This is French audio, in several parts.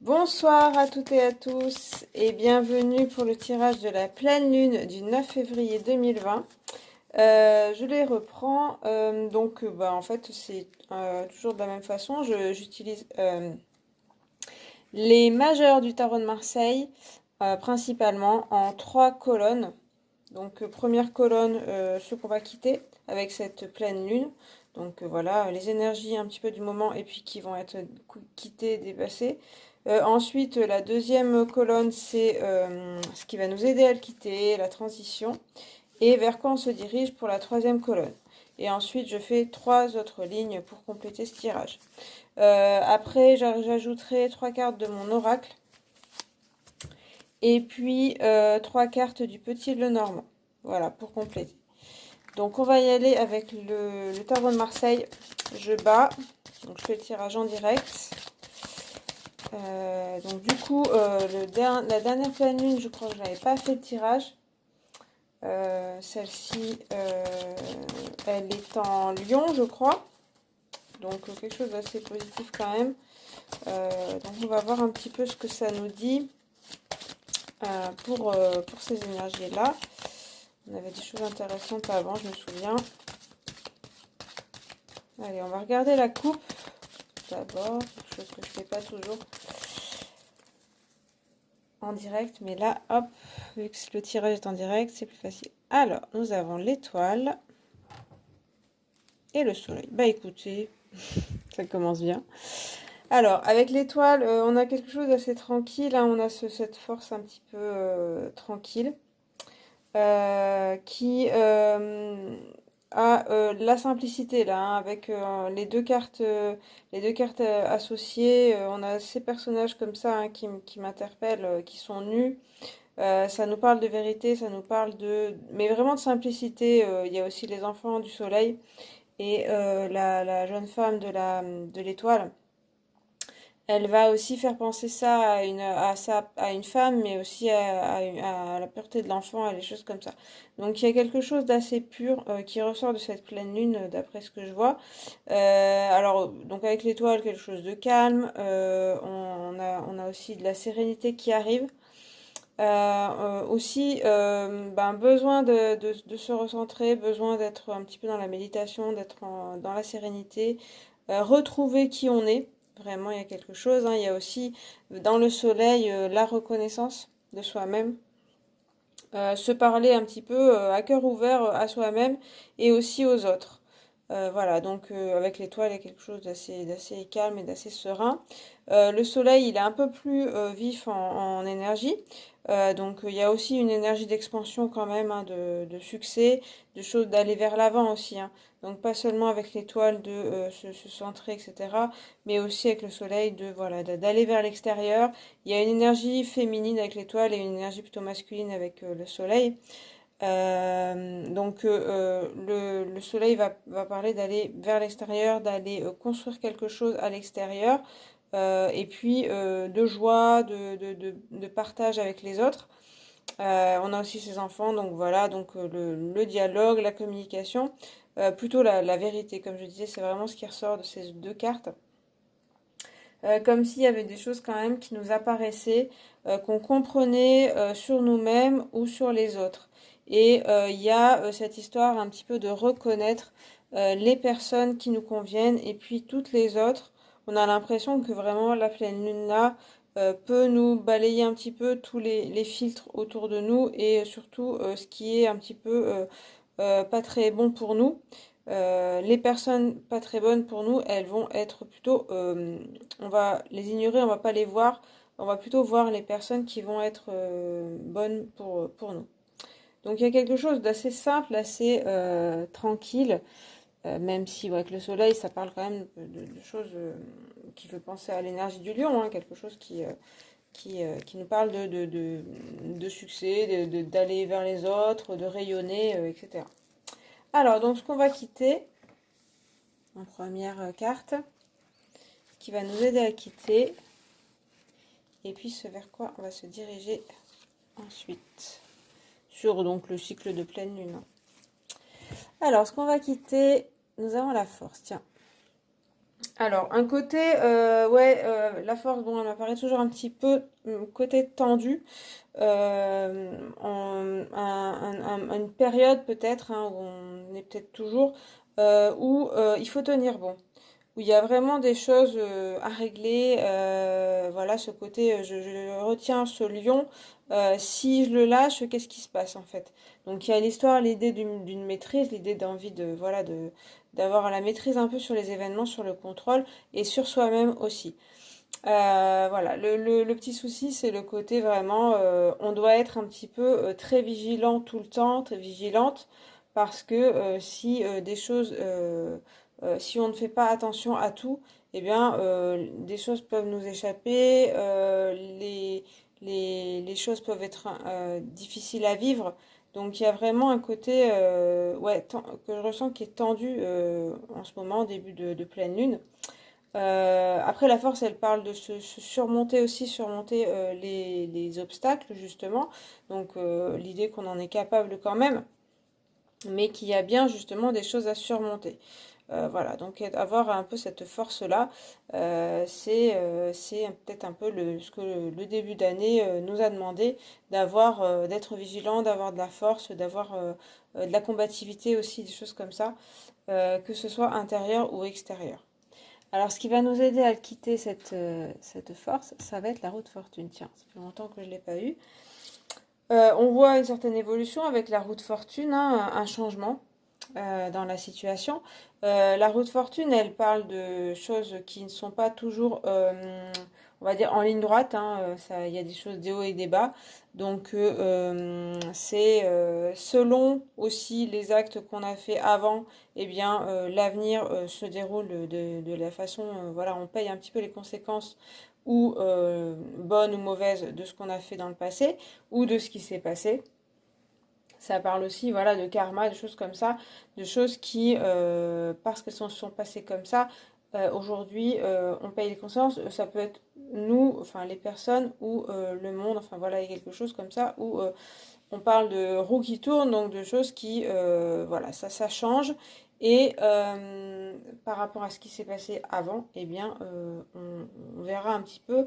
Bonsoir à toutes et à tous et bienvenue pour le tirage de la pleine lune du 9 février 2020. Je les reprends, en fait c'est toujours de la même façon, j'utilise les majeurs du tarot de Marseille, principalement en 3 colonnes. Donc première colonne, ce qu'on va quitter avec cette pleine lune. Donc voilà, les énergies un petit peu du moment et puis qui vont être quittées, dépassées. Ensuite, la deuxième colonne, c'est ce qui va nous aider à le quitter, la transition. Et vers quoi on se dirige pour la troisième colonne. Et ensuite, je fais 3 autres lignes pour compléter ce tirage. Après, j'ajouterai 3 cartes de mon oracle. Et puis 3 cartes du petit Lenormand. Voilà, pour compléter. Donc on va y aller avec le tarot de Marseille. Je bats. Donc je fais le tirage en direct. Donc du coup, la dernière pleine lune, je crois que je n'avais pas fait de tirage. Celle-ci, elle est en Lion, je crois. Donc quelque chose d'assez positif quand même. Donc on va voir un petit peu ce que ça nous dit pour ces énergies-là. On avait des choses intéressantes avant, je me souviens. Allez, on va regarder la coupe d'abord, quelque chose que je ne fais pas toujours en direct, mais là, hop, vu que le tirage est en direct, c'est plus facile. Alors, nous avons l'étoile et le soleil. Bah écoutez, ça commence bien. Alors, avec l'étoile, on a quelque chose d'assez tranquille, hein, on a cette force un petit peu tranquille, qui la simplicité là, hein, avec les deux cartes associées. On a ces personnages comme ça, hein, qui m'interpellent, qui sont nus. Ça nous parle de vérité, ça nous parle mais vraiment de simplicité. Il y a aussi les enfants du soleil et la jeune femme de l'étoile. Elle va aussi faire penser ça à une femme, mais aussi à la pureté de l'enfant, à des choses comme ça. Donc il y a quelque chose d'assez pur qui ressort de cette pleine lune, d'après ce que je vois. Alors, donc avec l'étoile, quelque chose de calme. On a aussi de la sérénité qui arrive. Aussi, besoin de se recentrer, besoin d'être un petit peu dans la méditation, dans la sérénité, retrouver qui on est. Vraiment, il y a quelque chose, hein. Il y a aussi dans le soleil la reconnaissance de soi-même. Se parler un petit peu à cœur ouvert à soi-même et aussi aux autres. Voilà, donc avec l'étoile, il y a quelque chose d'assez calme et d'assez serein. Le soleil, il est un peu plus vif en énergie. Donc il y a aussi une énergie d'expansion quand même, hein, de succès, de choses d'aller vers l'avant aussi, hein. Donc pas seulement avec l'étoile de se centrer, etc. Mais aussi avec le soleil voilà, d'aller vers l'extérieur. Il y a une énergie féminine avec l'étoile et une énergie plutôt masculine avec le soleil. Le soleil va parler d'aller vers l'extérieur, d'aller construire quelque chose à l'extérieur, et puis de joie, de partage avec les autres. On a aussi ses enfants, donc voilà, donc le dialogue, la communication, plutôt la vérité, comme je disais, c'est vraiment ce qui ressort de ces 2 cartes. Comme s'il y avait des choses quand même qui nous apparaissaient, qu'on comprenait sur nous-mêmes ou sur les autres. Et il y a cette histoire un petit peu de reconnaître les personnes qui nous conviennent et puis toutes les autres. On a l'impression que vraiment la pleine lune là peut nous balayer un petit peu tous les filtres autour de nous et surtout ce qui est un petit peu pas très bon pour nous. Les personnes pas très bonnes pour nous, elles vont être plutôt, on va les ignorer, on va pas les voir, on va plutôt voir les personnes qui vont être bonnes pour nous. Donc il y a quelque chose d'assez simple, assez tranquille, même si avec le soleil, ça parle quand même de choses qui fait penser à l'énergie du lion, hein, quelque chose qui nous parle de succès, d'aller vers les autres, de rayonner, etc. Alors, donc ce qu'on va quitter en première carte, ce qui va nous aider à quitter, et puis ce vers quoi on va se diriger ensuite, sur donc le cycle de pleine lune. Alors, ce qu'on va quitter, nous avons la force, tiens. Alors, un côté, ouais, la force, bon, elle m'apparaît toujours un petit peu côté tendu. Une période peut-être, hein, où on est peut-être toujours, où il faut tenir bon. Où il y a vraiment des choses à régler. Voilà, ce côté, je retiens ce lion. Si je le lâche, qu'est-ce qui se passe en fait? Donc il y a l'histoire, l'idée d'une maîtrise, l'idée d'envie de, voilà, d'avoir la maîtrise un peu sur les événements, sur le contrôle et sur soi-même aussi. Voilà, le petit souci, c'est le côté vraiment, on doit être un petit peu très vigilant tout le temps, très vigilante, parce que si des choses, si on ne fait pas attention à tout, eh bien, des choses peuvent nous échapper, les choses peuvent être difficiles à vivre. Donc il y a vraiment un côté ouais, que je ressens qui est tendu en ce moment, début de pleine lune. Après, la force, elle parle de se surmonter aussi, surmonter les obstacles, justement. Donc, l'idée qu'on en est capable quand même, mais qu'il y a bien justement des choses à surmonter. Voilà, donc avoir un peu cette force-là, c'est peut-être un peu ce que le début d'année nous a demandé, d'avoir, d'être vigilant, d'avoir de la force, d'avoir de la combativité aussi, des choses comme ça, que ce soit intérieur ou extérieur. Alors, ce qui va nous aider à quitter cette force, ça va être la roue de fortune. Tiens, ça fait longtemps que je ne l'ai pas eu. On voit une certaine évolution avec la roue de fortune, hein, un changement dans la situation. La roue de fortune, elle parle de choses qui ne sont pas toujours, on va dire, en ligne droite, hein, il y a des choses des hauts et des bas. Donc, c'est selon aussi les actes qu'on a fait avant, eh bien, l'avenir se déroule de la façon, voilà, on paye un petit peu les conséquences ou bonnes ou mauvaises de ce qu'on a fait dans le passé ou de ce qui s'est passé. Ça parle aussi, voilà, de karma, de choses comme ça, de choses qui, parce qu'elles se sont passées comme ça, aujourd'hui, on paye les conséquences. Ça peut être nous, enfin les personnes ou le monde, enfin voilà, il y a quelque chose comme ça où on parle de roue qui tourne, donc de choses qui, voilà, ça change. Et par rapport à ce qui s'est passé avant, eh bien, on verra un petit peu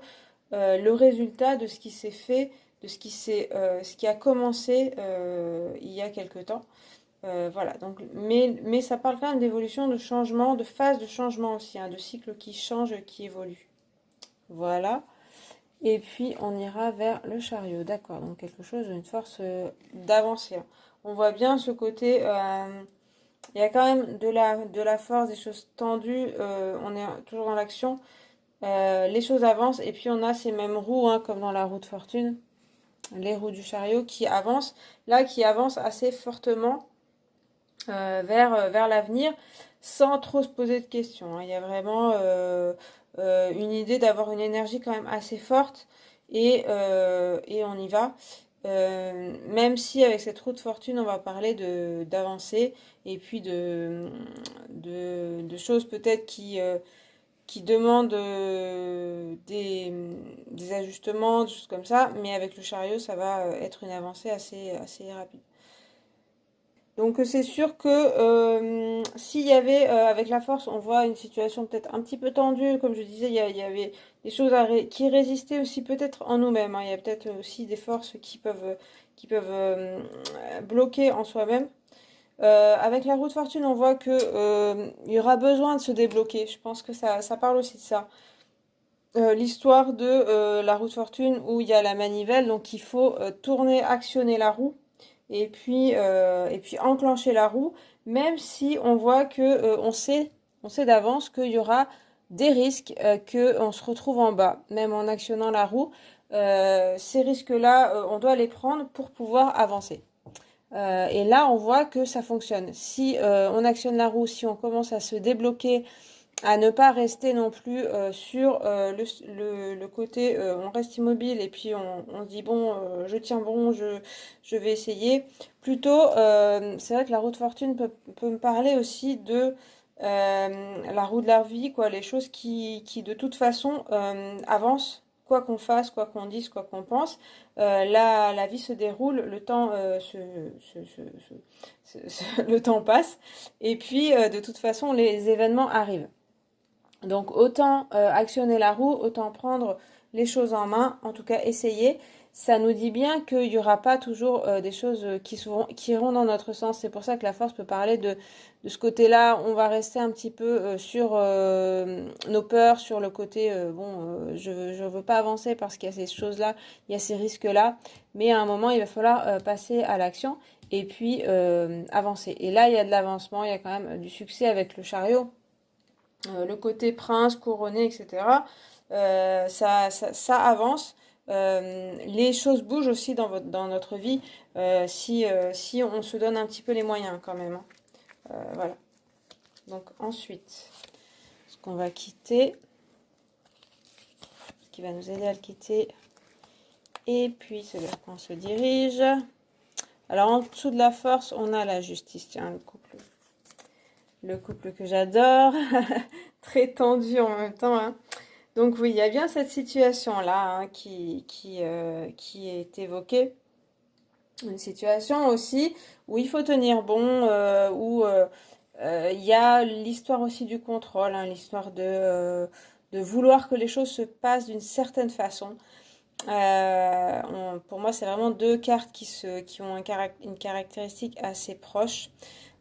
le résultat de ce qui s'est fait, de ce qui a commencé il y a quelque temps. Voilà, donc, mais ça parle quand même d'évolution, de changement, de phase de changement aussi, hein, de cycle qui change, qui évolue. Voilà. Et puis on ira vers le chariot, d'accord, donc quelque chose, une force d'avancer. On voit bien ce côté, il y a quand même de la force, des choses tendues, on est toujours dans l'action. Les choses avancent et puis on a ces mêmes roues, hein, comme dans la roue de fortune, les roues du chariot qui avancent, là qui avancent assez fortement vers l'avenir sans trop se poser de questions, hein. Il y a vraiment une idée d'avoir une énergie quand même assez forte et on y va. Même si avec cette roue de fortune, on va parler d'avancer et puis de choses peut-être qui demandent des ajustements, des choses comme ça, mais avec le chariot, ça va être une avancée assez rapide. Donc c'est sûr que s'il y avait, avec la force, on voit une situation peut-être un petit peu tendue, comme je disais, il y avait des choses qui résistaient aussi peut-être en nous-mêmes, hein. Il y a peut-être aussi des forces qui peuvent bloquer en soi-même. Avec la roue de fortune, on voit que il y aura besoin de se débloquer. Je pense que ça parle aussi de ça. L'histoire de la roue de fortune où il y a la manivelle, donc il faut tourner, actionner la roue et puis enclencher la roue, même si on voit que on sait d'avance qu'il y aura des risques, qu'on se retrouve en bas, même en actionnant la roue. Ces risques-là, on doit les prendre pour pouvoir avancer. Et là, on voit que ça fonctionne. Si on actionne la roue, si on commence à se débloquer, à ne pas rester non plus sur le côté on reste immobile et puis on se dit bon je tiens bon je vais essayer plutôt c'est vrai que la roue de fortune peut me parler aussi de la roue de la vie quoi, les choses qui de toute façon avancent quoi qu'on fasse, quoi qu'on dise, quoi qu'on pense. La vie se déroule, le temps le temps passe et puis de toute façon les événements arrivent. Donc autant actionner la roue, autant prendre les choses en main, en tout cas essayer. Ça nous dit bien qu'il n'y aura pas toujours des choses qui iront dans notre sens. C'est pour ça que la force peut parler de ce côté-là. On va rester un petit peu sur nos peurs, sur le côté, je ne veux pas avancer parce qu'il y a ces choses-là, il y a ces risques-là. Mais à un moment, il va falloir passer à l'action et puis avancer. Et là, il y a de l'avancement, il y a quand même du succès avec le chariot. Le côté prince, couronné, etc. Ça avance. Les choses bougent aussi dans notre vie si on se donne un petit peu les moyens quand même, hein. Voilà. Donc ensuite, ce qu'on va quitter, ce qui va nous aider à le quitter, et puis c'est vers quoi on se dirige. Alors en dessous de la force, on a la justice. Tiens, le couple que j'adore, très tendu en même temps, hein. Donc oui, il y a bien cette situation-là, hein, qui est évoquée. Une situation aussi où il faut tenir bon, où il y a l'histoire aussi du contrôle, hein, l'histoire de vouloir que les choses se passent d'une certaine façon. Pour moi, c'est vraiment deux cartes qui ont une caractéristique assez proche.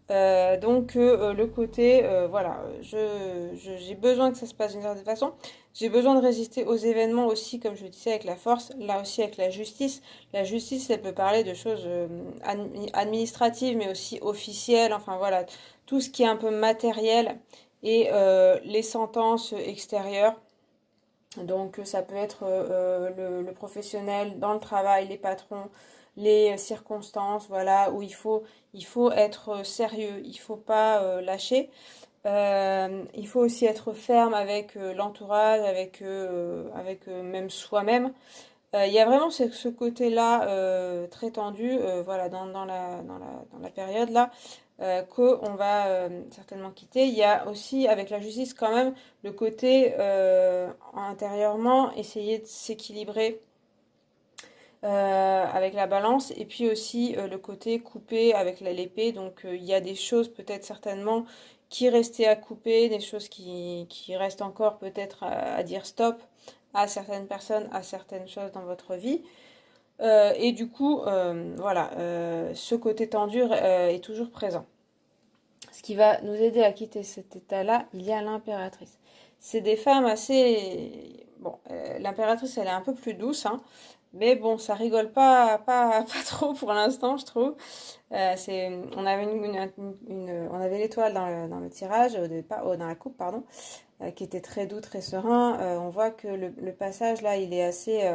Le côté, voilà, j'ai besoin que ça se passe d'une certaine façon. J'ai besoin de résister aux événements aussi, comme je le disais, avec la force. Là aussi, avec la justice. La justice, elle peut parler de choses administratives, mais aussi officielles. Enfin, voilà, tout ce qui est un peu matériel et les sentences extérieures. Donc ça peut être le professionnel dans le travail, les patrons, les circonstances, voilà, où il faut être sérieux, il faut pas lâcher. Il faut aussi être ferme avec l'entourage, avec même soi-même. Il y a vraiment ce côté-là très tendu, voilà, dans la période là, qu'on va certainement quitter. Il y a aussi avec la justice quand même le côté intérieurement essayer de s'équilibrer avec la balance et puis aussi le côté coupé avec l'épée. Donc il y a des choses peut-être certainement qui restaient à couper, des choses qui restent encore peut-être à dire stop à certaines personnes, à certaines choses dans votre vie. Et du coup, voilà, ce côté tendu est toujours présent. Ce qui va nous aider à quitter cet état-là, il y a l'impératrice. C'est des femmes assez... Bon, l'impératrice, elle est un peu plus douce, hein, mais bon, ça rigole pas trop pour l'instant, je trouve. On avait on avait l'étoile dans le tirage, dans la coupe, pardon, qui était très doux, très serein. On voit que le passage là, il est assez...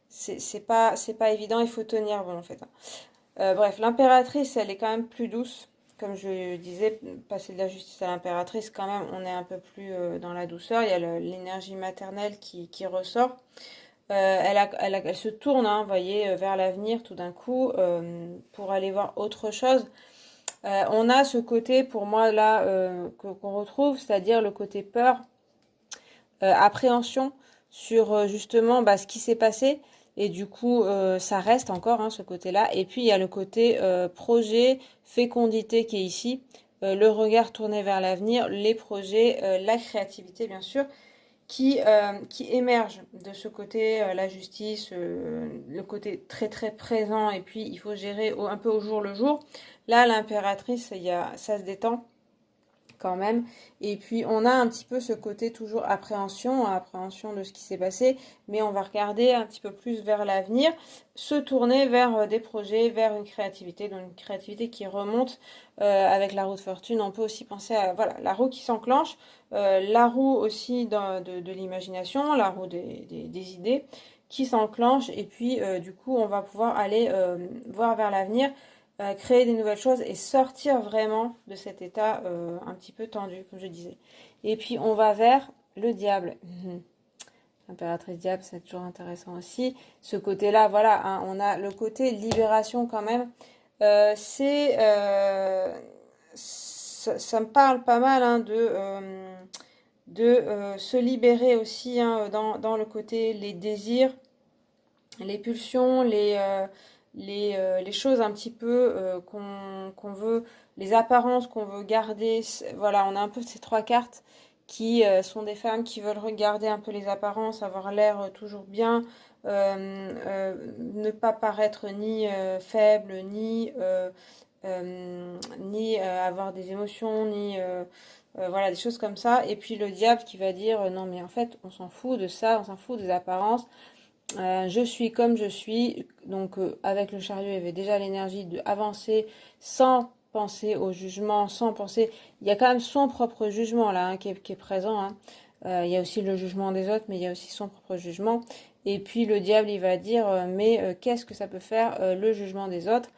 c'est pas évident, il faut tenir bon en fait, hein. Bref, l'impératrice, elle est quand même plus douce. Comme je disais, passer de la justice à l'impératrice, quand même, on est un peu plus dans la douceur. Il y a l'énergie maternelle qui ressort. Elle se tourne, hein, vous voyez, vers l'avenir tout d'un coup pour aller voir autre chose. On a ce côté, pour moi, là, qu'on retrouve, c'est-à-dire le côté peur, appréhension sur justement ce qui s'est passé. Et du coup, ça reste encore, hein, ce côté-là. Et puis, il y a le côté projet, fécondité qui est ici. Le regard tourné vers l'avenir, les projets, la créativité, bien sûr, qui émerge de ce côté, la justice, le côté très très présent. Et puis, il faut gérer un peu au jour le jour. Là, l'impératrice, ça se détend quand même. Et puis on a un petit peu ce côté toujours appréhension de ce qui s'est passé, mais on va regarder un petit peu plus vers l'avenir, se tourner vers des projets, vers une créativité, donc une créativité qui remonte avec la roue de fortune. On peut aussi penser à voilà, la roue qui s'enclenche, la roue aussi de l'imagination, la roue des idées qui s'enclenche, et puis du coup on va pouvoir aller voir vers l'avenir, créer des nouvelles choses et sortir vraiment de cet état un petit peu tendu, comme je disais. Et puis on va vers le diable. L'impératrice diable, c'est toujours intéressant aussi. Ce côté-là, voilà, hein, on a le côté libération quand même. Ça me parle pas mal, hein, de se libérer aussi, hein, dans le côté les désirs, les pulsions, les choses un petit peu qu'on veut, les apparences qu'on veut garder. Voilà, on a un peu ces trois cartes qui sont des femmes qui veulent regarder un peu les apparences, avoir l'air toujours bien, ne pas paraître ni faible, ni avoir des émotions, voilà, des choses comme ça. Et puis le diable qui va dire non mais en fait on s'en fout de ça, on s'en fout des apparences. Je suis comme je suis. Donc avec le chariot, il y avait déjà l'énergie d'avancer sans penser au jugement, sans penser. Il y a quand même son propre jugement là, hein, qui est présent, hein. Il y a aussi le jugement des autres, mais il y a aussi son propre jugement. Et puis le diable, il va dire, mais qu'est-ce que ça peut faire le jugement des autres?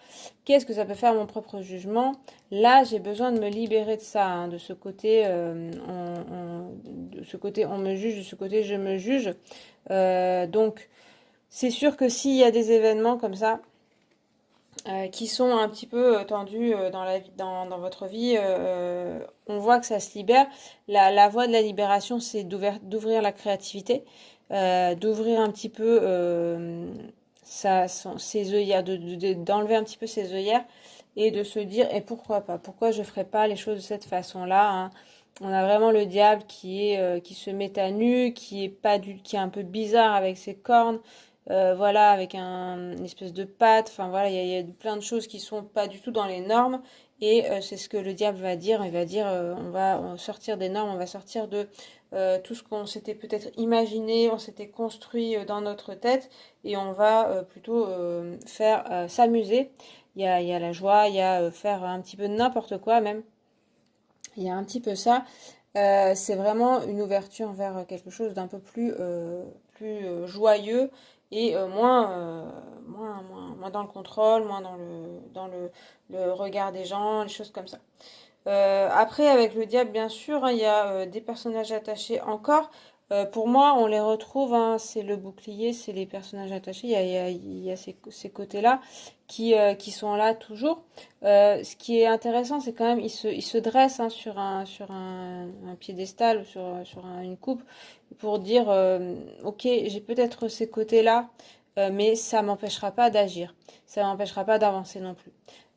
Qu'est-ce que ça peut faire mon propre jugement? Là, j'ai besoin de me libérer de ça, hein, de ce côté, de ce côté on me juge, de ce côté je me juge. Donc, c'est sûr que s'il y a des événements comme ça, qui sont un petit peu tendus dans la vie, dans votre vie, on voit que ça se libère. La voie de la libération, c'est d'ouvrir la créativité, d'ouvrir un petit peu ses œillères, d'enlever un petit peu ses œillères et de se dire, et pourquoi pas? Pourquoi je ferais pas les choses de cette façon-là, hein? On a vraiment le diable qui se met à nu, qui est un peu bizarre avec ses cornes, voilà, avec une espèce de patte. Enfin voilà, il y a plein de choses qui sont pas du tout dans les normes. Et c'est ce que le diable va dire. Il va dire, on va sortir des normes, on va sortir de tout ce qu'on s'était peut-être imaginé, on s'était construit dans notre tête, et on va plutôt faire s'amuser. Il y a la joie, il y a faire un petit peu n'importe quoi même. Il y a un petit peu ça. C'est vraiment une ouverture vers quelque chose d'un peu plus joyeux et moins dans le contrôle, moins le regard des gens, les choses comme ça. Après, avec le diable, bien sûr, hein, il y a des personnages attachés encore. Pour moi, on les retrouve, hein, c'est le bouclier, c'est les personnages attachés. Il y a ces côtés-là qui sont là toujours. Ce qui est intéressant, c'est quand même, il se dresse, hein, un piédestal ou une coupe pour dire, ok, j'ai peut-être ces côtés-là, mais ça m'empêchera pas d'agir. Ça m'empêchera pas d'avancer non plus.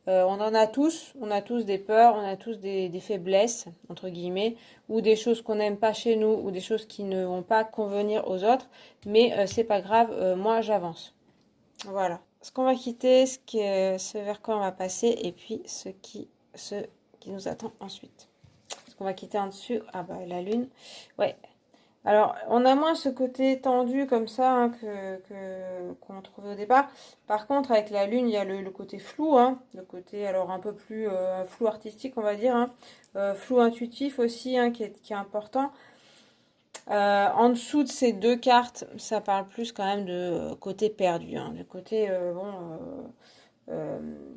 On a tous des peurs, on a tous des faiblesses, entre guillemets, ou des choses qu'on n'aime pas chez nous, ou des choses qui ne vont pas convenir aux autres, mais c'est pas grave, moi j'avance. Voilà. Ce qu'on va quitter, ce vers quoi on va passer, et puis ce qui nous attend ensuite. Ce qu'on va quitter en dessus, ah bah la lune, ouais. Alors, on a moins ce côté tendu comme ça, hein, qu'on trouvait au départ. Par contre, avec la lune, il y a le côté flou, hein, le côté alors un peu plus flou artistique, on va dire, hein, flou intuitif aussi, hein, qui est important. En dessous de ces deux cartes, ça parle plus quand même de côté perdu, hein, du côté bon.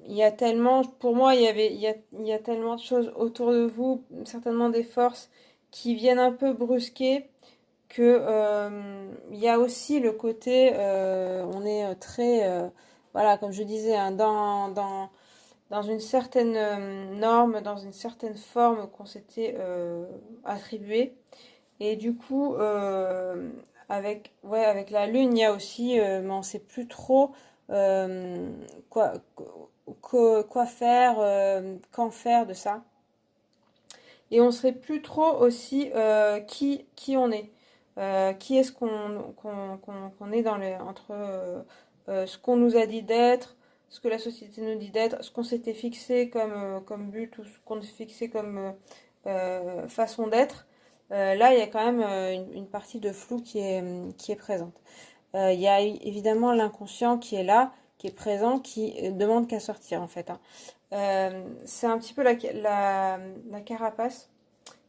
Il y a tellement, pour moi, il y a tellement de choses autour de vous, certainement des forces qui viennent un peu brusquer que il y a aussi le côté on est très voilà, comme je disais, hein, dans une certaine norme, dans une certaine forme qu'on s'était attribuée. Et du coup avec la lune il y a aussi mais on sait plus trop euh, quoi quoi faire, quand faire de ça, et on serait plus trop aussi qui on est. Qui est-ce qu'on est entre ce qu'on nous a dit d'être, ce que la société nous dit d'être, ce qu'on s'était fixé comme but, ou ce qu'on s'est fixé comme façon d'être. Là, il y a quand même une partie de flou qui est présente. Il y a évidemment l'inconscient qui est là, qui est présent, qui demande qu'à sortir en fait, hein. C'est un petit peu la carapace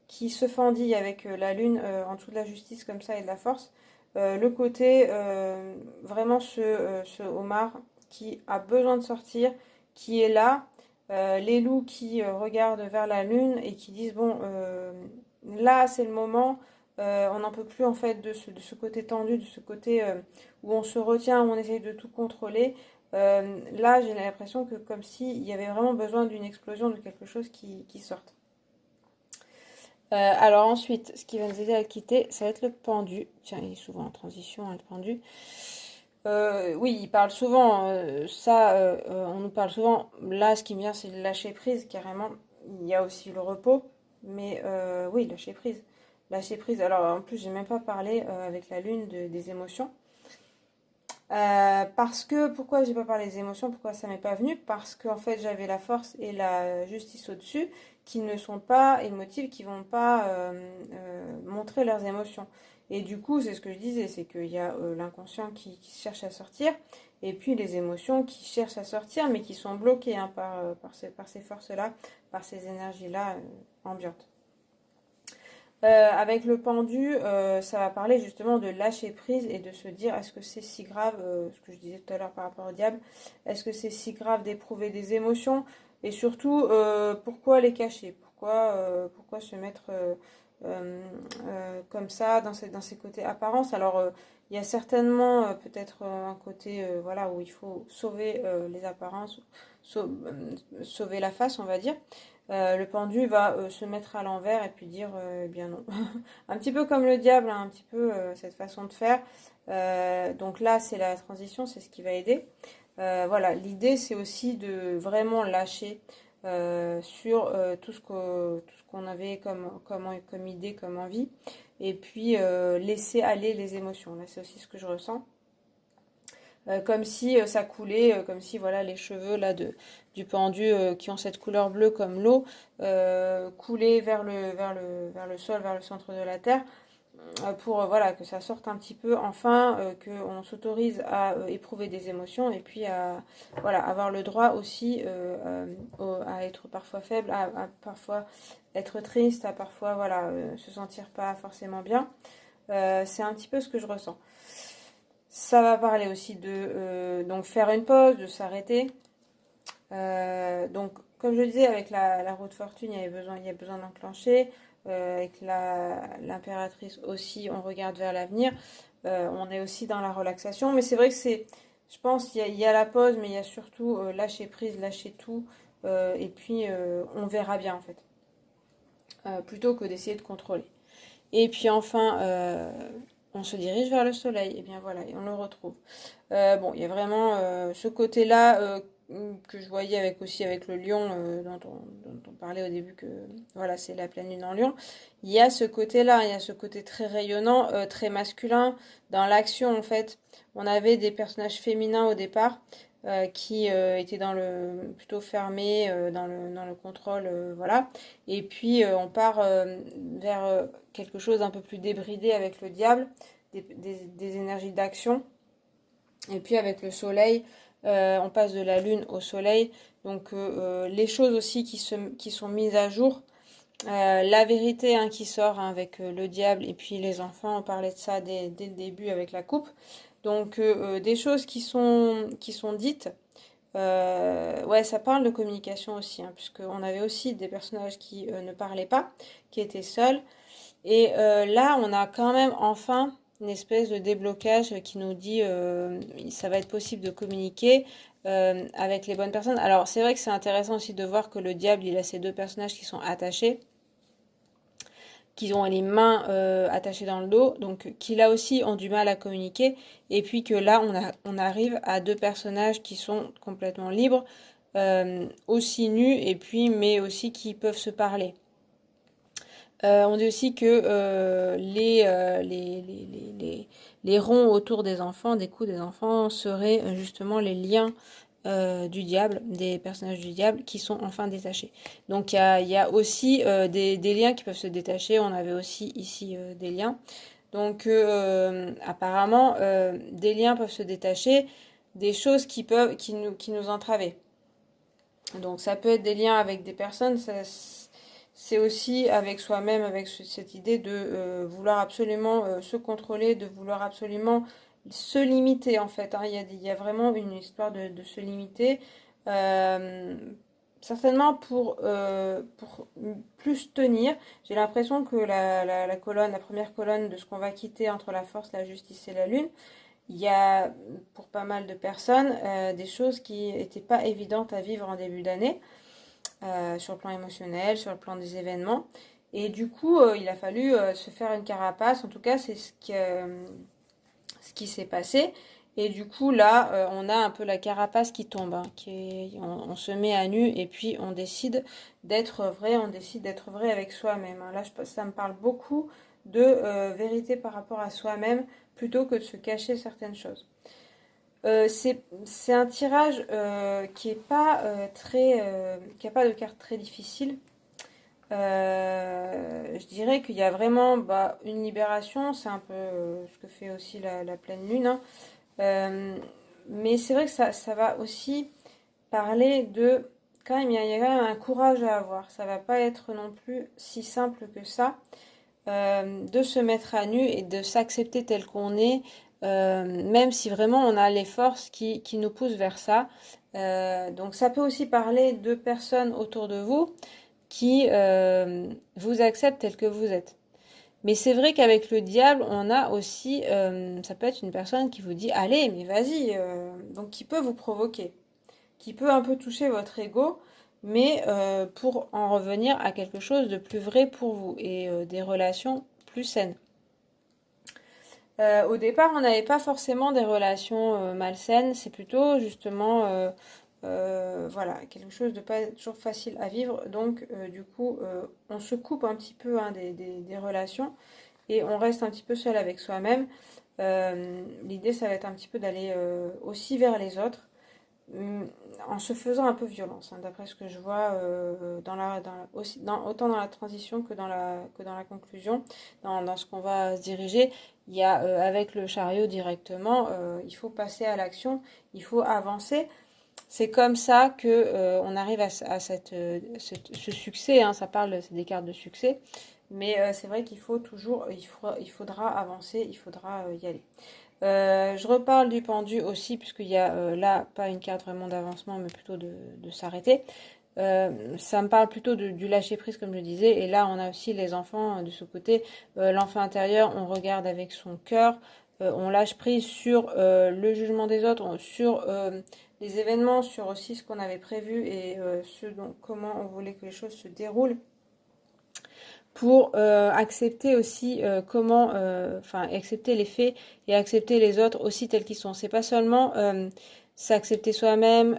qui se fendit avec la lune en dessous de la justice comme ça et de la force. Le côté vraiment ce homard qui a besoin de sortir, qui est là. Les loups qui regardent vers la lune et qui disent bon, là c'est le moment. On n'en peut plus en fait de ce côté tendu, de ce côté où on se retient, où on essaye de tout contrôler. Là, j'ai l'impression que comme s'il y avait vraiment besoin d'une explosion, de quelque chose qui sorte. Alors ensuite, ce qui va nous aider à le quitter, ça va être le pendu. Tiens, il est souvent en transition, hein, le pendu. Oui, il parle souvent, on nous parle souvent. Là, ce qui me vient, c'est le lâcher prise, carrément. Il y a aussi le repos, mais oui, lâcher prise. lâcher prise. Alors en plus, j'ai même pas parlé avec la lune des émotions. Parce que, pourquoi j'ai pas parlé des émotions, pourquoi ça m'est pas venu? Parce qu'en fait j'avais la force et la justice au-dessus qui ne sont pas émotives, qui vont pas montrer leurs émotions. Et du coup, c'est ce que je disais, c'est qu'il y a l'inconscient qui cherche à sortir, et puis les émotions qui cherchent à sortir, mais qui sont bloquées hein, par ces forces-là, par ces énergies-là ambiantes. Avec le pendu, ça va parler justement de lâcher prise et de se dire est-ce que c'est si grave, ce que je disais tout à l'heure par rapport au diable, est-ce que c'est si grave d'éprouver des émotions et surtout pourquoi les cacher, pourquoi se mettre comme ça dans ces côtés apparences. Alors il y a certainement peut-être un côté voilà où il faut sauver les apparences, sauver la face on va dire. Le pendu va se mettre à l'envers et puis dire eh bien non. Un petit peu comme le diable, hein, un petit peu cette façon de faire. Donc là, c'est la transition, c'est ce qui va aider. Voilà, l'idée, c'est aussi de vraiment lâcher sur tout ce qu'on avait comme idée, comme envie. Et puis laisser aller les émotions. Là, c'est aussi ce que je ressens. Comme si ça coulait, comme si voilà les cheveux là du pendu qui ont cette couleur bleue comme l'eau coulaient vers le sol, vers le centre de la terre pour voilà que ça sorte un petit peu enfin, qu'on s'autorise à éprouver des émotions et puis à voilà avoir le droit aussi à être parfois faible, à parfois être triste, à parfois voilà se sentir pas forcément bien. C'est un petit peu ce que je ressens. Ça va parler aussi de donc faire une pause, de s'arrêter. Donc, comme je le disais, avec la roue de fortune, il y a besoin d'enclencher. Avec l'impératrice aussi, on regarde vers l'avenir. On est aussi dans la relaxation. Mais c'est vrai que je pense, il y a la pause, mais il y a surtout lâcher prise, lâcher tout. Et puis, on verra bien en fait. Plutôt que d'essayer de contrôler. Et puis enfin, on se dirige vers le soleil. Et bien voilà, et on le retrouve. Bon, il y a vraiment ce côté-là que je voyais aussi avec le lion dont on parlait au début que voilà, c'est la pleine lune en lion. Il y a ce côté-là, il y a ce côté très rayonnant, très masculin dans l'action en fait. On avait des personnages féminins au départ qui étaient plutôt fermés dans le contrôle, voilà. Et puis on part vers quelque chose d'un peu plus débridé avec le diable, des énergies d'action. Et puis avec le soleil, on passe de la lune au soleil. Donc les choses aussi qui sont mises à jour. La vérité hein, qui sort hein, avec le diable et puis les enfants, on parlait de ça dès le début avec la coupe. Donc des choses qui sont dites. Ouais, ça parle de communication aussi, hein, puisqu'on avait aussi des personnages qui ne parlaient pas, qui étaient seuls. Et là, on a quand même enfin une espèce de déblocage qui nous dit ça va être possible de communiquer avec les bonnes personnes. Alors c'est vrai que c'est intéressant aussi de voir que le diable, il a ces deux personnages qui sont attachés, qui ont les mains attachées dans le dos, donc qui là aussi ont du mal à communiquer. Et puis que là, on arrive à deux personnages qui sont complètement libres, aussi nus, et puis mais aussi qui peuvent se parler. On dit aussi que les ronds autour des enfants, des coups des enfants, seraient justement les liens du diable, des personnages du diable qui sont enfin détachés. Donc il y a aussi des liens qui peuvent se détacher. On avait aussi ici des liens. Donc apparemment, des liens peuvent se détacher, des choses qui nous entravaient. Donc ça peut être des liens avec des personnes, c'est aussi avec soi-même, avec cette idée de vouloir absolument se contrôler, de vouloir absolument se limiter en fait. Hein. Il y a vraiment une histoire de se limiter. Euh, Certainement pour plus tenir. J'ai l'impression que la colonne, la première colonne de ce qu'on va quitter entre la force, la justice et la lune, il y a pour pas mal de personnes des choses qui n'étaient pas évidentes à vivre en début d'année sur le plan émotionnel, sur le plan des événements. Et du coup, il a fallu se faire une carapace. En tout cas, c'est ce qui s'est passé. Et du coup, là, on a un peu la carapace qui tombe. Hein, on se met à nu et puis on décide d'être vrai. On décide d'être vrai avec soi-même. Hein. Là, ça me parle beaucoup de vérité par rapport à soi-même plutôt que de se cacher certaines choses. C'est un tirage qui est pas qui a pas de carte très difficile. Je dirais qu'il y a vraiment une libération, c'est un peu ce que fait aussi la pleine lune, hein. Euh, mais c'est vrai que ça va aussi parler de quand même, il y a quand même un courage à avoir. Ça va pas être non plus si simple que ça, de se mettre à nu et de s'accepter tel qu'on est, même si vraiment on a les forces qui nous poussent vers ça. Donc ça peut aussi parler de personnes autour de vous qui vous acceptent tel que vous êtes. Mais c'est vrai qu'avec le diable, on a aussi, ça peut être une personne qui vous dit, allez, mais vas-y, donc qui peut vous provoquer, qui peut un peu toucher votre ego, mais pour en revenir à quelque chose de plus vrai pour vous et des relations plus saines. Au départ, on n'avait pas forcément des relations malsaines, c'est plutôt justement voilà, quelque chose de pas toujours facile à vivre. Donc, du coup, on se coupe un petit peu hein, des relations et on reste un petit peu seul avec soi-même. L'idée, ça va être un petit peu d'aller aussi vers les autres en se faisant un peu violence, hein, d'après ce que je vois autant dans la transition que dans la conclusion, dans ce qu'on va se diriger. Il y a avec le chariot directement, il faut passer à l'action, il faut avancer. C'est comme ça que on arrive à ce succès, hein, ça parle, c'est des cartes de succès, mais c'est vrai qu'il faut toujours, il faudra avancer, il faudra y aller. Je reparle du pendu aussi, puisqu'il y a là pas une carte vraiment d'avancement, mais plutôt de s'arrêter. Ça me parle plutôt du lâcher prise, comme je disais. Et là, on a aussi les enfants de ce côté. L'enfant intérieur, on regarde avec son cœur. On lâche prise sur le jugement des autres, sur les événements, sur aussi ce qu'on avait prévu et comment on voulait que les choses se déroulent pour accepter aussi accepter les faits et accepter les autres aussi tels qu'ils sont. C'est pas seulement s'accepter soi-même,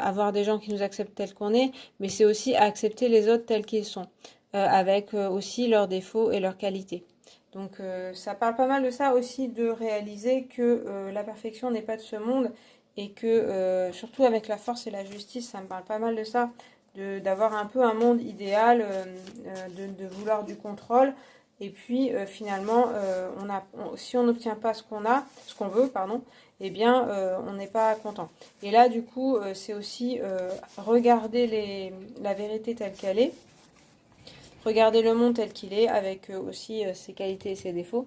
avoir des gens qui nous acceptent tels qu'on est, mais c'est aussi accepter les autres tels qu'ils sont, avec aussi leurs défauts et leurs qualités. Donc ça parle pas mal de ça aussi, de réaliser que la perfection n'est pas de ce monde et que surtout avec la force et la justice, ça me parle pas mal de ça, d'avoir un peu un monde idéal, de vouloir du contrôle. Et puis finalement, si on n'obtient pas ce qu'on veut, pardon, eh bien on n'est pas content. Et là, du coup, c'est aussi regarder la vérité telle qu'elle est, regarder le monde tel qu'il est, avec aussi ses qualités et ses défauts.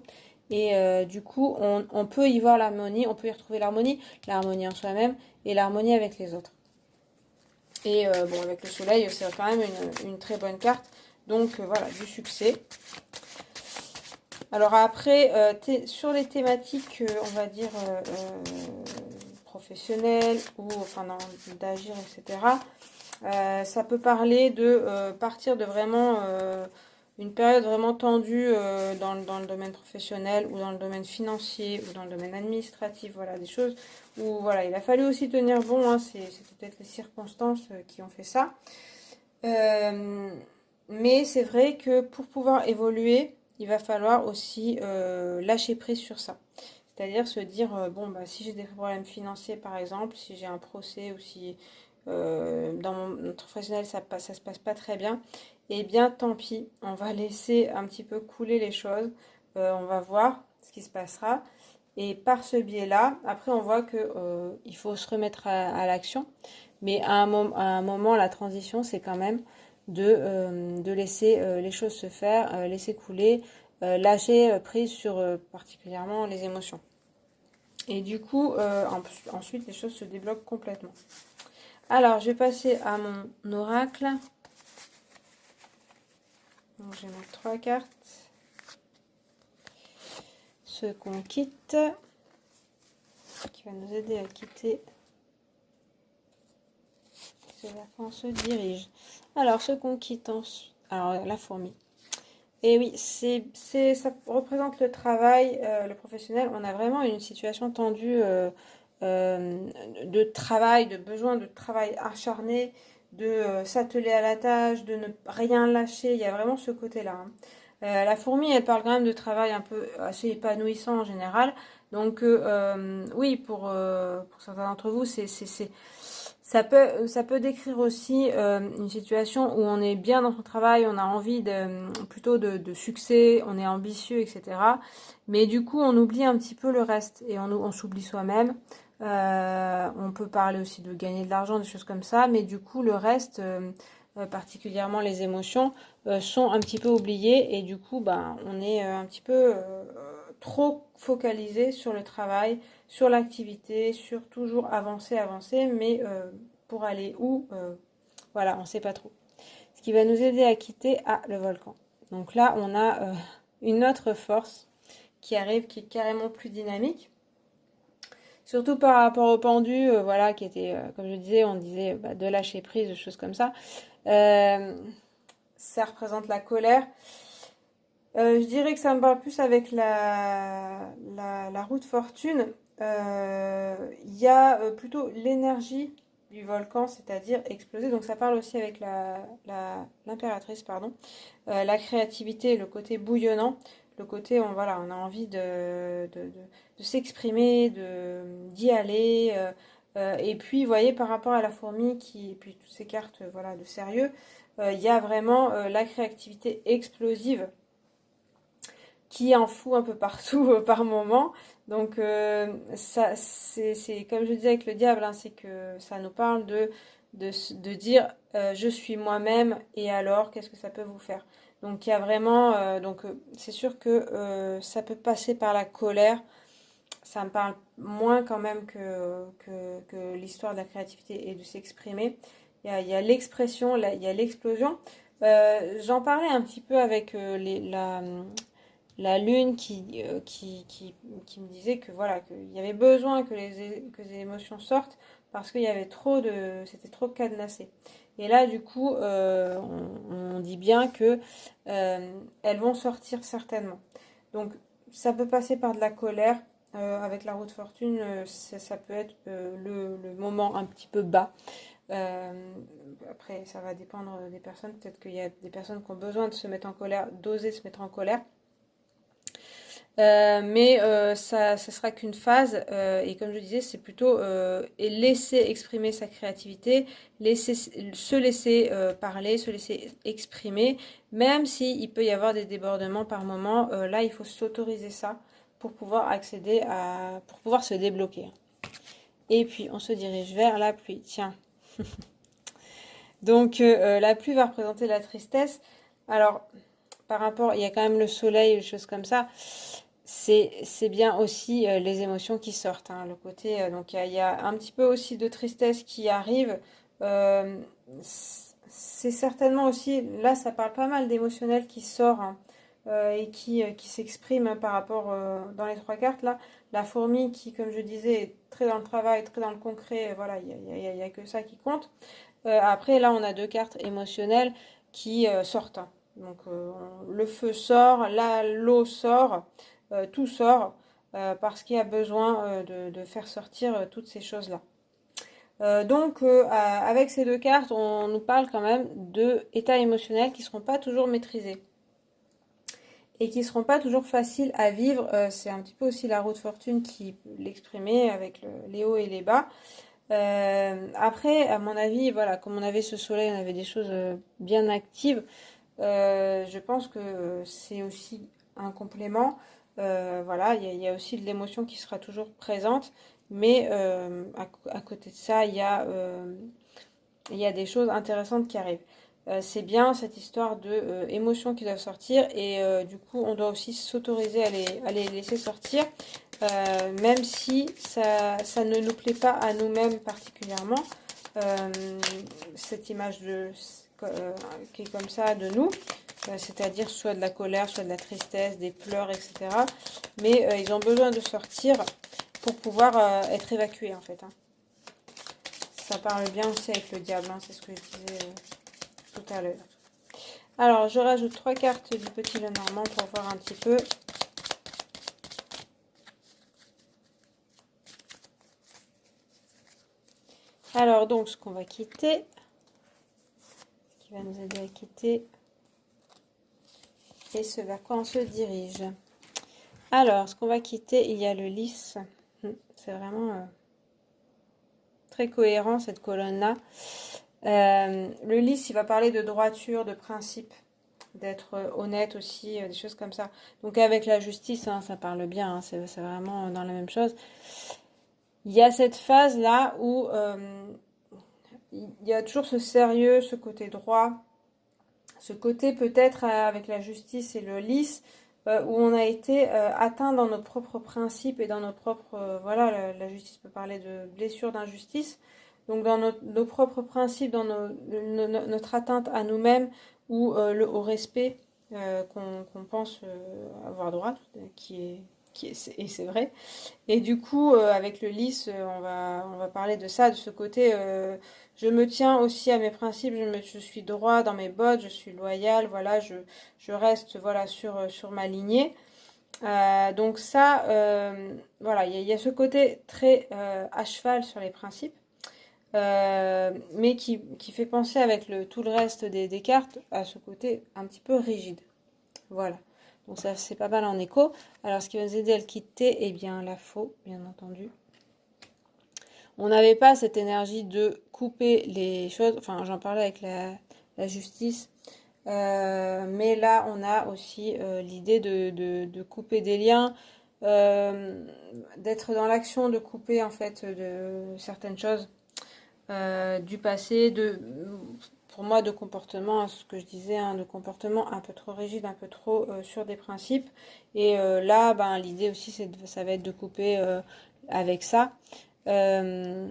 Et du coup, on peut y voir l'harmonie, on peut y retrouver l'harmonie en soi-même et l'harmonie avec les autres. Et bon, avec le soleil, c'est quand même une très bonne carte. Donc voilà, du succès. Alors après, sur les thématiques, on va dire, professionnelles ou enfin d'agir, etc., ça peut parler de partir de vraiment une période vraiment tendue dans le domaine professionnel ou dans le domaine financier ou dans le domaine administratif, voilà, des choses où voilà, il a fallu aussi tenir bon, hein, c'est peut-être les circonstances qui ont fait ça. Mais c'est vrai que pour pouvoir évoluer, il va falloir aussi lâcher prise sur ça. C'est-à-dire se dire, bon, bah, si j'ai des problèmes financiers par exemple, si j'ai un procès ou si dans mon professionnel ça se passe pas très bien, eh bien tant pis, on va laisser un petit peu couler les choses, on va voir ce qui se passera. Et par ce biais-là, après on voit que il faut se remettre à l'action, mais à un moment, la transition, c'est quand même de laisser les choses se faire, laisser couler, lâcher prise sur particulièrement les émotions. Et du coup, ensuite, les choses se débloquent complètement. Alors, je vais passer à mon oracle. Donc, je vais mettre 3 cartes. Ce qu'on quitte, qui va nous aider à quitter ce vers quoi on se dirige. Alors, ce qu'on quitte ensuite. Alors, la fourmi. Et oui, ça représente le travail, le professionnel. On a vraiment une situation tendue de travail, de besoin de travail acharné, de s'atteler à la tâche, de ne rien lâcher. Il y a vraiment ce côté-là, hein. La fourmi, elle parle quand même de travail un peu assez épanouissant en général. Donc oui, pour certains d'entre vous, ça peut décrire aussi une situation où on est bien dans son travail, on a envie plutôt de succès, on est ambitieux, etc. Mais du coup, on oublie un petit peu le reste et on s'oublie soi-même. On peut parler aussi de gagner de l'argent, des choses comme ça, mais du coup, le reste, particulièrement les émotions, sont un petit peu oubliées et du coup, ben, on est un petit peu trop focalisé sur le travail, sur l'activité, sur toujours avancer, avancer, mais pour aller où, voilà, on ne sait pas trop. Ce qui va nous aider à quitter le volcan. Donc là, on a une autre force qui arrive, qui est carrément plus dynamique. Surtout par rapport au pendu, voilà, qui était, comme je disais, on disait de lâcher prise, des choses comme ça. Ça représente la colère. Je dirais que ça me parle plus avec la roue de fortune. Il y a plutôt l'énergie du volcan, c'est-à-dire exploser. Donc ça parle aussi avec l'impératrice, pardon. La créativité, le côté bouillonnant, le côté, voilà, on a envie de s'exprimer, d'y aller. Et puis, vous voyez, par rapport à la fourmi, et puis toutes ces cartes voilà, de sérieux, il y a vraiment la créativité explosive qui en fout un peu partout par moment. Donc ça, c'est comme je disais avec le diable, hein, c'est que ça nous parle de dire je suis moi-même et alors qu'est-ce que ça peut vous faire. Donc il y a vraiment, c'est sûr que ça peut passer par la colère. Ça me parle moins quand même que l'histoire de la créativité et de s'exprimer. Il y a l'expression, il y a l'explosion. J'en parlais un petit peu avec la lune qui me disait que voilà, qu'il y avait besoin que les émotions sortent parce qu'il y avait c'était trop cadenassé. Et là, du coup, on dit bien que elles vont sortir certainement. Donc, ça peut passer par de la colère. Avec la roue de fortune, ça peut être le moment un petit peu bas. Après, ça va dépendre des personnes. Peut-être qu'il y a des personnes qui ont besoin de se mettre en colère, d'oser se mettre en colère. Mais ça sera qu'une phase et comme je disais c'est plutôt et laisser exprimer sa créativité, se laisser parler, se laisser exprimer, même si il peut y avoir des débordements par moment. Là il faut s'autoriser ça pour pouvoir pour pouvoir se débloquer. Et puis on se dirige vers la pluie. Tiens. Donc la pluie va représenter la tristesse. Alors par rapport, il y a quand même le soleil, des choses comme ça. C'est bien aussi les émotions qui sortent, hein, le côté donc il y a un petit peu aussi de tristesse qui arrive. Euh, c'est certainement aussi là ça parle pas mal d'émotionnel qui sort hein, et qui s'exprime hein, par rapport dans les trois cartes là. La fourmi qui comme je disais est très dans le travail, très dans le concret. Voilà, il y a que ça qui compte. Après là on a deux cartes émotionnelles qui sortent. Hein. Donc le feu sort, l'eau sort, tout sort parce qu'il y a besoin de faire sortir toutes ces choses-là. Donc avec ces deux cartes, on nous parle quand même de états émotionnels qui ne seront pas toujours maîtrisés et qui ne seront pas toujours faciles à vivre. C'est un petit peu aussi la roue de fortune qui peut l'exprimer avec les hauts et les bas. Après, à mon avis, voilà, comme on avait ce soleil, on avait des choses bien actives. Je pense que c'est aussi un complément. Voilà, il y a aussi de l'émotion qui sera toujours présente, mais à côté de ça, il y a des choses intéressantes qui arrivent. C'est bien cette histoire de émotions qui doivent sortir et du coup on doit aussi s'autoriser à les laisser sortir même si ça ne nous plaît pas à nous-mêmes particulièrement. Euh, cette image qui est comme ça de nous, c'est-à-dire soit de la colère, soit de la tristesse, des pleurs, etc. Mais ils ont besoin de sortir pour pouvoir être évacués en fait. Hein. Ça parle bien aussi avec le diable, hein, c'est ce que je disais tout à l'heure. Alors je rajoute 3 cartes du petit Lenormand pour voir un petit peu. Alors donc ce qu'on va quitter, ce qui va nous aider à quitter. et ce vers quoi on se dirige. Alors, ce qu'on va quitter, il y a le lys. C'est vraiment très cohérent cette colonne-là. Le lys, il va parler de droiture, de principe, d'être honnête aussi, des choses comme ça. Donc avec la justice, hein, ça parle bien, hein, c'est vraiment dans la même chose. Il y a cette phase-là où il y a toujours ce sérieux, ce côté droit, ce côté peut-être avec la justice et le lys, où on a été atteint dans nos propres principes et dans nos propres... voilà, la justice peut parler de blessures d'injustice. Donc dans nos propres principes, dans notre atteinte à nous-mêmes ou au respect qu'on pense avoir droit, et c'est vrai. Et du coup, avec le lys, on va parler de ça, de ce côté, je me tiens aussi à mes principes, je suis droit dans mes bottes, je suis loyal, voilà, je reste voilà, sur ma lignée. Donc ça, voilà, il y a ce côté très à cheval sur les principes, mais qui fait penser avec tout le reste des cartes à ce côté un petit peu rigide. Voilà. Donc ça, c'est pas mal en écho. Alors, ce qui va nous aider à le quitter, eh bien, la faux, bien entendu. On n'avait pas cette énergie de couper les choses. Enfin, j'en parlais avec la justice. Mais là, on a aussi l'idée de couper des liens, d'être dans l'action, de couper en fait de certaines choses du passé, pour moi, de comportement, ce que je disais, hein, de comportement un peu trop rigide, un peu trop sur des principes. Et là, ben, l'idée aussi, ça va être de couper avec ça. Il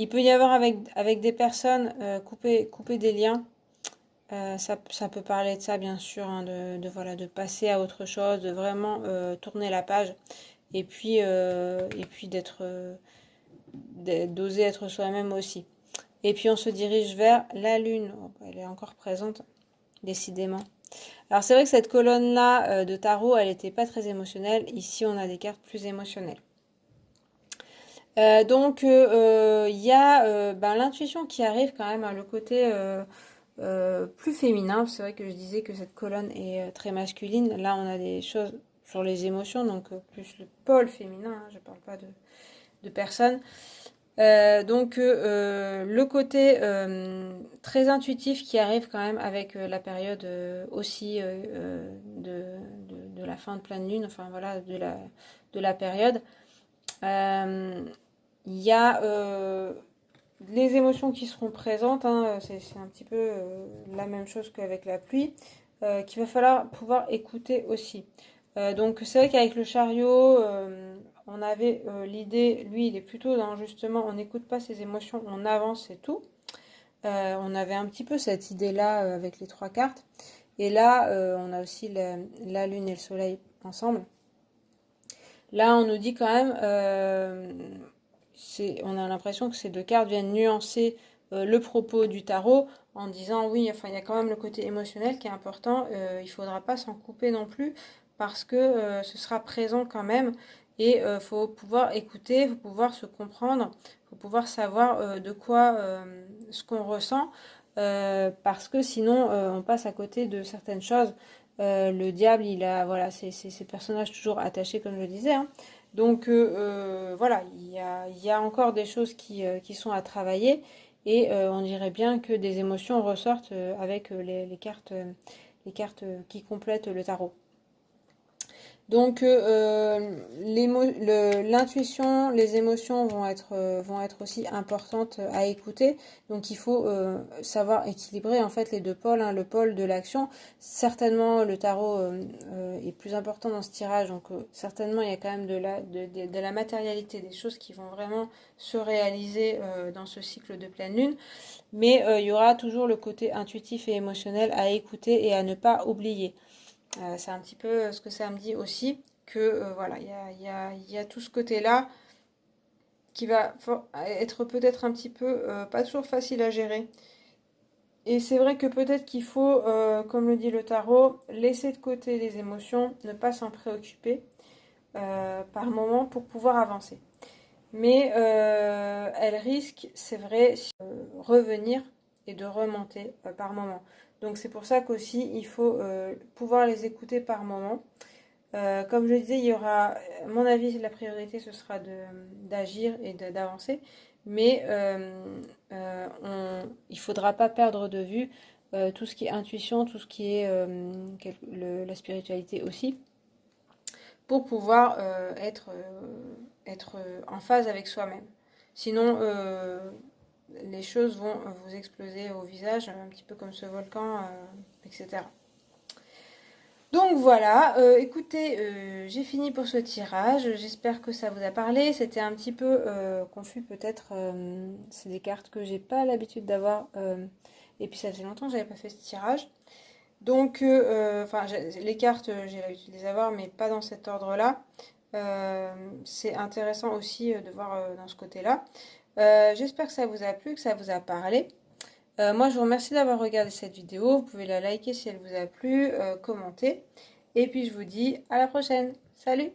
peut y avoir avec des personnes couper des liens. Ça peut parler de ça, bien sûr, hein, voilà, de passer à autre chose, de vraiment tourner la page. Et puis d'oser être soi-même aussi. Et puis on se dirige vers la lune. Oh, elle est encore présente, décidément. Alors c'est vrai que cette colonne-là de tarot, elle n'était pas très émotionnelle. Ici, on a des cartes plus émotionnelles. Donc il y a ben, l'intuition qui arrive quand même, hein, le côté plus féminin. C'est vrai que je disais que cette colonne est très masculine. Là, on a des choses sur les émotions, donc plus le pôle féminin. Hein, je ne parle pas de personnes. Donc le côté très intuitif qui arrive quand même avec la période aussi de la fin de pleine lune, enfin voilà, de la période. Il y a les émotions qui seront présentes, hein, c'est un petit peu la même chose qu'avec la pluie, qu'il va falloir pouvoir écouter aussi. Donc c'est vrai qu'avec le chariot, on avait l'idée, lui il est plutôt dans justement, on n'écoute pas ses émotions, on avance et tout. On avait un petit peu cette idée-là avec les 3 cartes. Et là, on a aussi la lune et le soleil ensemble. Là, on nous dit quand même, on a l'impression que ces 2 cartes viennent nuancer le propos du tarot en disant oui, enfin il y a quand même le côté émotionnel qui est important, il ne faudra pas s'en couper non plus parce que ce sera présent quand même et il faut pouvoir écouter, il faut pouvoir se comprendre, il faut pouvoir savoir de quoi ce qu'on ressent parce que sinon on passe à côté de certaines choses. Le diable, il a voilà, c'est ces personnages toujours attachés comme je le disais. Hein. Donc voilà, il y a encore des choses qui sont à travailler et on dirait bien que des émotions ressortent avec les cartes qui complètent le tarot. Donc l'intuition, les émotions vont être aussi importantes à écouter. Donc il faut savoir équilibrer en fait les 2 pôles, hein, le pôle de l'action. Certainement le tarot est plus important dans ce tirage, donc certainement il y a quand même de la matérialité, des choses qui vont vraiment se réaliser dans ce cycle de pleine lune. Mais il y aura toujours le côté intuitif et émotionnel à écouter et à ne pas oublier. C'est un petit peu ce que ça me dit aussi, que voilà, il y a tout ce côté-là qui va être peut-être un petit peu pas toujours facile à gérer. Et c'est vrai que peut-être qu'il faut, comme le dit le tarot, laisser de côté les émotions, ne pas s'en préoccuper par moment pour pouvoir avancer. Mais elle risque, c'est vrai, revenir et de remonter par moment. Donc c'est pour ça qu'aussi il faut pouvoir les écouter par moment. Comme je disais, il y aura, à mon avis, la priorité ce sera d'agir et d'avancer, mais il faudra pas perdre de vue tout ce qui est intuition, tout ce qui est la spiritualité aussi, pour pouvoir être en phase avec soi-même. Sinon, les choses vont vous exploser au visage, un petit peu comme ce volcan, etc. Donc voilà, écoutez, j'ai fini pour ce tirage. J'espère que ça vous a parlé. C'était un petit peu confus peut-être. C'est des cartes que j'ai pas l'habitude d'avoir. Et puis ça fait longtemps que j'avais pas fait ce tirage. Donc, enfin, les cartes, j'ai l'habitude de les avoir, mais pas dans cet ordre-là. C'est intéressant aussi de voir dans ce côté-là. J'espère que ça vous a plu, que ça vous a parlé. Moi, je vous remercie d'avoir regardé cette vidéo. Vous pouvez la liker si elle vous a plu, commenter. Et puis, je vous dis à la prochaine. Salut!